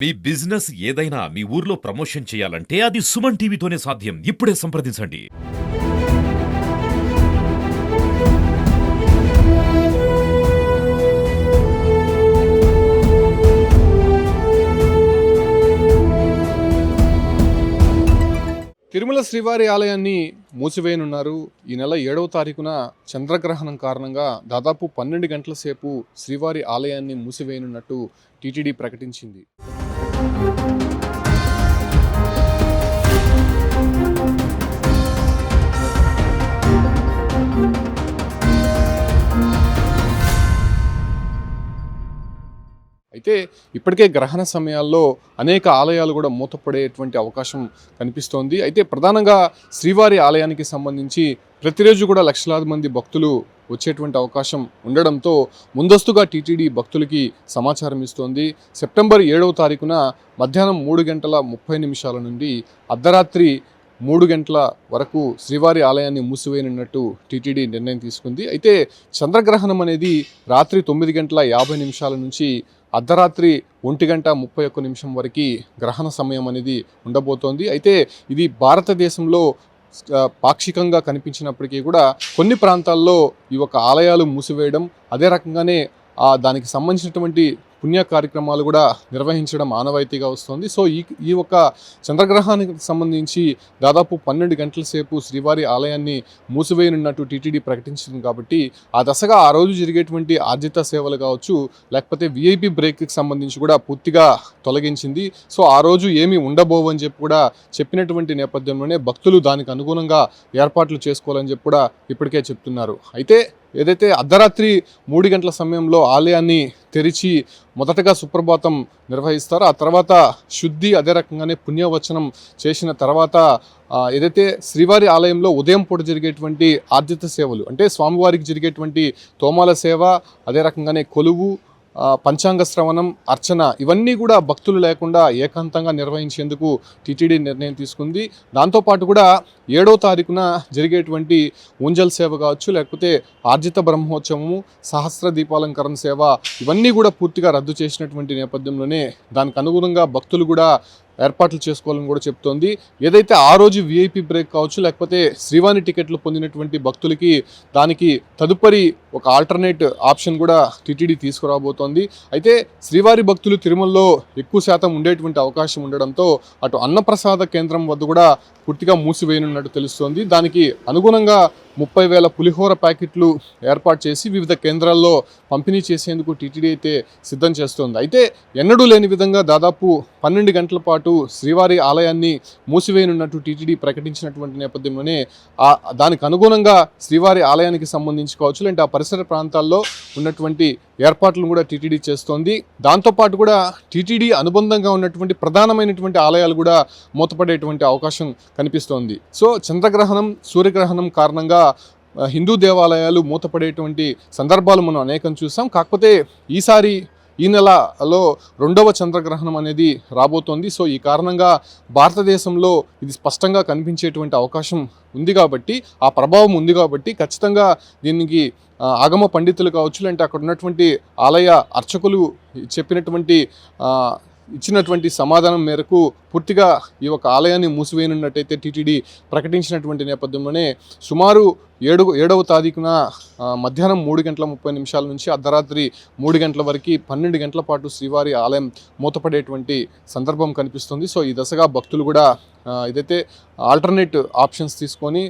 మీ business ఏదైనా మీ ఊర్లో promotion చేయాలంటే అది సుమన్ టీవీతోనే సాధ్యం. ఇప్పుడే సంప్రదించండి. తిరుమల శ్రీవారి ఆలయాన్ని మూసివేయనున్నారు. ఈ నెల 7వ తారీఖున చంద్రగ్రహణం కారణంగా దాదాపు 12 గంటల సేపు శ్రీవారి ఆలయాన్ని మూసివేయనున్నట్టు టీటీడీ ప్రకటించింది. అయితే ఇప్పటికే గ్రహణ సమయాల్లో అనేక ఆలయాలు కూడా మూతపడేటువంటి అవకాశం కనిపిస్తోంది. అయితే ప్రధానంగా శ్రీవారి ఆలయానికి సంబంధించి ప్రతిరోజు కూడా లక్షలాది మంది భక్తులు వచ్చేటువంటి అవకాశం ఉండడంతో ముందస్తుగా టీటీడీ భక్తులకి సమాచారం ఇస్తోంది. సెప్టెంబర్ 7వ తారీఖున మధ్యాహ్నం 3:30 నుండి అర్ధరాత్రి 3 గంటల వరకు శ్రీవారి ఆలయాన్ని మూసివేయనున్నట్టు టీటీడీ నిర్ణయం తీసుకుంది. అయితే చంద్రగ్రహణం అనేది రాత్రి 9:50 నుంచి అర్ధరాత్రి 1:31 వరకు గ్రహణ సమయం అనేది ఉండబోతోంది. అయితే ఇది భారతదేశంలో పాక్షికంగా కనిపించినప్పటికీ కూడా కొన్ని ప్రాంతాల్లో ఈ యొక్క ఆలయాలు మూసివేయడం, అదే రకంగానే దానికి సంబంధించినటువంటి పుణ్య కార్యక్రమాలు కూడా నిర్వహించడం ఆనవాయితీగా వస్తుంది. సో ఈ ఒక్క చంద్రగ్రహానికి సంబంధించి దాదాపు 12 గంటల సేపు శ్రీవారి ఆలయాన్ని మూసివేయనున్నట్టు టీటీడీ ప్రకటించింది. కాబట్టి ఆ దశగా ఆ రోజు జరిగేటువంటి ఆర్జిత సేవలు కావచ్చు, లేకపోతే విఐపి బ్రేక్కి సంబంధించి కూడా పూర్తిగా తొలగించింది. సో ఆ రోజు ఏమీ ఉండబోవని చెప్పి కూడా చెప్పినటువంటి నేపథ్యంలోనే భక్తులు దానికి అనుగుణంగా ఏర్పాట్లు చేసుకోవాలని చెప్పి కూడా ఇప్పటికే చెప్తున్నారు. అయితే ఏదైతే అర్ధరాత్రి 3 గంటల సమయంలో ఆలయాన్ని తెరిచి మొదటగా సుప్రభాతం నిర్వహిస్తారో, ఆ తర్వాత శుద్ధి, అదే రకంగానే పుణ్యవచనం చేసిన తర్వాత ఏదైతే శ్రీవారి ఆలయంలో ఉదయం పూట జరిగేటువంటి ఆర్జిత సేవలు అంటే స్వామివారికి జరిగేటువంటి తోమాల సేవ, అదే రకంగానే కొలువు, పంచాంగ శ్రవణం, అర్చన ఇవన్నీ కూడా భక్తులు లేకుండా ఏకాంతంగా నిర్వహించేందుకు టీటీడీ నిర్ణయం తీసుకుంది. దాంతోపాటు కూడా 7వ తారీఖున జరిగేటువంటి ఊంజల్ సేవ కావచ్చు, లేకపోతే ఆర్జిత బ్రహ్మోత్సవము, సహస్ర దీపాలంకరణ సేవ ఇవన్నీ కూడా పూర్తిగా రద్దు చేసినటువంటి నేపథ్యంలోనే దానికి అనుగుణంగా భక్తులు కూడా ఏర్పాట్లు చేసుకోవాలని కూడా చెప్తోంది. ఏదైతే ఆ రోజు విఐపి బ్రేక్ కావచ్చు, లేకపోతే శ్రీవాణి టికెట్లు పొందినటువంటి భక్తులకి దానికి తదుపరి ఒక ఆల్టర్నేట్ ఆప్షన్ కూడా టీటీడీ తీసుకురాబోతోంది. అయితే శ్రీవారి భక్తులు తిరుమలలో ఎక్కువ శాతం ఉండేటువంటి అవకాశం ఉండడంతో అటు అన్నప్రసాద కేంద్రం వద్ద కూడా పూర్తిగా మూసివేయనున్నట్టు తెలుస్తోంది. దానికి అనుగుణంగా 30,000 పులిహోర ప్యాకెట్లు ఏర్పాటు చేసి వివిధ కేంద్రాల్లో పంపిణీ చేసేందుకు టీటీడీ అయితే సిద్ధం చేస్తోంది. అయితే ఎన్నడూ లేని విధంగా దాదాపు 12 గంటల పాటు శ్రీవారి ఆలయాన్ని మూసివేయనున్నట్టు టీటీడీ ప్రకటించినటువంటి నేపథ్యంలోనే దానికి అనుగుణంగా శ్రీవారి ఆలయానికి సంబంధించి కావచ్చు, లేదంటే ఆ పరిసర ప్రాంతాల్లో ఉన్నటువంటి ఏర్పాట్లను కూడా టీటీడీ చేస్తోంది. దాంతోపాటు కూడా టీటీడీ అనుబంధంగా ఉన్నటువంటి ప్రధానమైనటువంటి ఆలయాలు కూడా మూతపడేటువంటి అవకాశం కనిపిస్తోంది. సో చంద్రగ్రహణం, సూర్యగ్రహణం కారణంగా హిందూ దేవాలయాలు మూతపడేటువంటి సందర్భాలు మనం అనేకం చూసాం. కాకపోతే ఈసారి ఈ నెలలో 2వ చంద్రగ్రహణం అనేది రాబోతోంది. సో ఈ కారణంగా భారతదేశంలో ఇది స్పష్టంగా కనిపించేటువంటి అవకాశం ఉంది కాబట్టి, ఆ ప్రభావం ఉంది కాబట్టి ఖచ్చితంగా దీనికి ఆగమ పండితులు కావచ్చు, లేదంటే అక్కడ ఉన్నటువంటి ఆలయ అర్చకులు ఇచ్చినటువంటి సమాధానం మేరకు పూర్తిగా ఈ యొక్క ఆలయాన్ని మూసివేయనున్నట్టయితే టీటీడీ ప్రకటించినటువంటి నేపథ్యంలోనే సుమారు 7వ తారీఖున మధ్యాహ్నం 3:30 నుంచి అర్ధరాత్రి 3 గంటల వరకు 12 గంటల పాటు శ్రీవారి ఆలయం మూతపడేటువంటి సందర్భం కనిపిస్తుంది. సో ఈ దశగా భక్తులు కూడా ఏదైతే ఆల్టర్నేట్ ఆప్షన్స్ తీసుకొని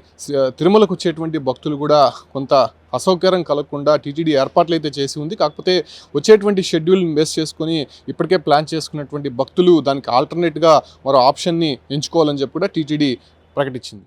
తిరుమలకు వచ్చేటువంటి భక్తులు కూడా కొంత అసౌకర్యం కలగకుండా టీటీడీ ఏర్పాట్లు అయితే చేసి ఉంది. కాకపోతే వచ్చేటువంటి షెడ్యూల్ని బేస్ చేసుకొని ఇప్పటికే ప్లాన్ చేసుకున్నటువంటి భక్తులు దానికి ఆల్టర్నేట్గా మరో ఆప్షన్ని ఎంచుకోవాలని చెప్పి కూడా టీటీడీ ప్రకటించింది.